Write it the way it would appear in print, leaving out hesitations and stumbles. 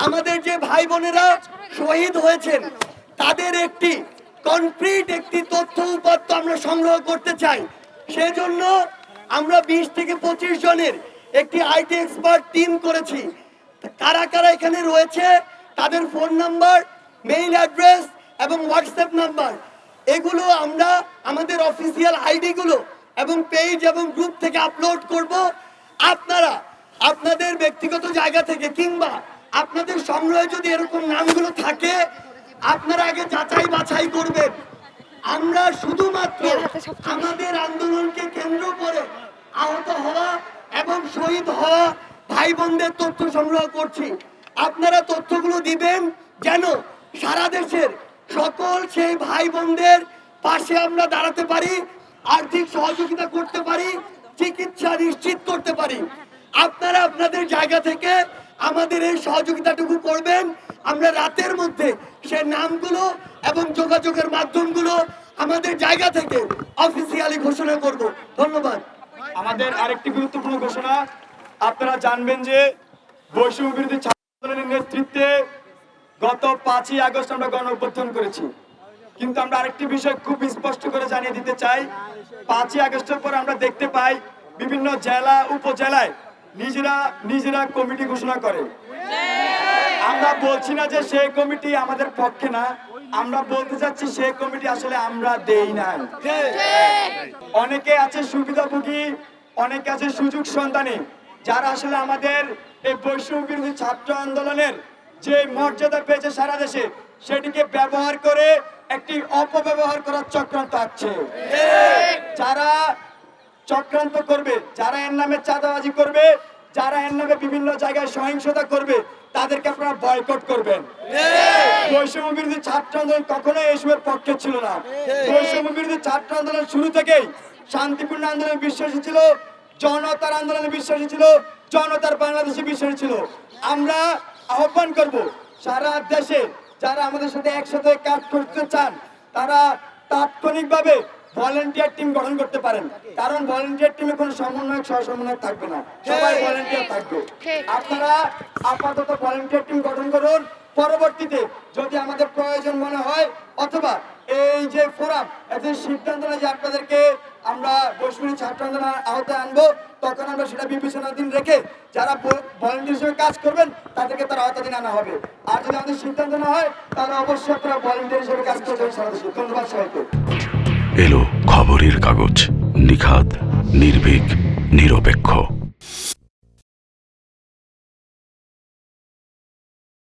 আমাদের যে ভাই বোনেরা শহীদ হয়েছেন তাদের একটি কনক্রিট একটি তথ্য উপাত্ত আমরা সংগ্রহ করতে চাই। সেজন্য আমরা 20 থেকে 25 জনের একটি আইটি এক্সপার্ট টিম করেছি। কারা কারা এখানে রয়েছে তাদের ফোন নাম্বার, মেইল অ্যাড্রেস এবং হোয়াটসঅ্যাপ নাম্বার এগুলো আমরা আমাদের অফিসিয়াল আইডি গুলো এবং পেজ এবং গ্রুপ থেকে আপলোড করব। আপনারা আপনাদের ব্যক্তিগত জায়গা থেকে কিংবা আপনাদের সংগ্রহে যদি এরকম নামগুলো থাকে আপনারা আগে যাচাই বাছাই করবেন। আমরা শুধুমাত্র আমাদের আন্দোলনকে কেন্দ্র করে আহত হওয়া এবং শহীদ হওয়া ভাই বোনদের তথ্য সংগ্রহ করছি। আপনারা তথ্যগুলো দিবেন যেন সারা দেশের সকল সেই ভাই বোনদের পাশে আমরা দাঁড়াতে পারি, আর্থিক সহযোগিতা করতে পারি, চিকিৎসা নিশ্চিত করতে পারি। আপনারা আপনাদের জায়গা থেকে আমাদের এই সহযোগিতাটুকু করবেন। আমরা রাতের মধ্যে সে নামগুলো এবং যোগাযোগের মাধ্যমগুলো আমাদের জায়গা থেকে অফিসিয়ালি ঘোষণা করব। ধন্যবাদ। আমাদের আরেকটি গুরুত্বপূর্ণ ঘোষণা, আপনারা জানবেন যে বৈষম্য বিরোধী ছাত্র আন্দোলনের নেতৃত্বে গত 5ই আগস্ট আমরা গণ অভ্যুত্থান করেছি। কিন্তু আমরা আরেকটি বিষয় খুব স্পষ্ট করে জানিয়ে দিতে চাই, 5ই আগস্টের পর আমরা দেখতে পাই বিভিন্ন জেলা উপজেলায় নিজেরা কমিটি ঘোষণা করে। আমরা বলছি না যে সেই কমিটি আমাদের পক্ষে না, আমরা বলতে চাচ্ছি সেই কমিটি আসলে আমরা দেই নাই। অনেকে আছে সুবিধাভোগী, অনেকে আছে সুযোগ সন্ধানী, যারা আসলে আমাদের এই বৈষম্য বিরোধী ছাত্র আন্দোলনের যে মর্যাদা পেয়েছে সারা দেশে সেটিকে ব্যবহার করে একটি অপব্যবহার করার চক্রান্ত আছে। যারা চক্রান্ত করবে, যারা এর নামে চাঁদাবাজি করবে, যারা এর নামে বিভিন্ন জায়গায় সহিংসতা করবে তাদেরকে আপনারা বয়কট করবেন। বৈষম্য বিরোধী ছাত্র আন্দোলন কখনোই এসবের পক্ষে ছিল না। বৈষম্য বিরোধী ছাত্র আন্দোলন শুরু থেকেই শান্তিপূর্ণ আন্দোলনে বিশ্বাসী ছিল, জনতার আন্দোলনে বিশ্বাসী ছিল, জনতার বাংলাদেশে বিশ্বাসী ছিল। আমরা আহ্বান করব সারা দেশে যারা আমাদের সাথে একসাথে কাজ করতে চান তারা তাৎক্ষণিকভাবে ভলান্টিয়ার টিম গঠন করতে পারেন, কারণ ভলান্টিয়ার টিমে কোনো সমন্বয়ক সহসমন্বয়ক থাকবে না, সবাই ভলান্টিয়ার থাকবে। আপনারা আপাতত ভলান্টিয়ার টিম গঠন করুন, পরবর্তীতে যদি আমাদের প্রয়োজন মনে হয় অথবা এই যে ফোরাম এতে সিদ্ধান্ত নেয় যে আপনাদেরকে আমরা বৈষম্য ছাত্র আন্দোলন আওতায় আনবো, তখন আমরা সেটা বিবেচনাধীন রেখে যারা ভলান্টিয়ার হিসেবে কাজ করবেন তাদেরকে তার আওতাধীন আনা হবে। আর যদি আমাদের সিদ্ধান্ত না হয় তাহলে অবশ্যই আপনারা ভলান্টিয়ার হিসেবে কাজ করবেন সারা দেশে। ধন্যবাদ সবাইকে। এলো খবরের কাগজ, নিখাদ, নির্ভীক, নিরপেক্ষ।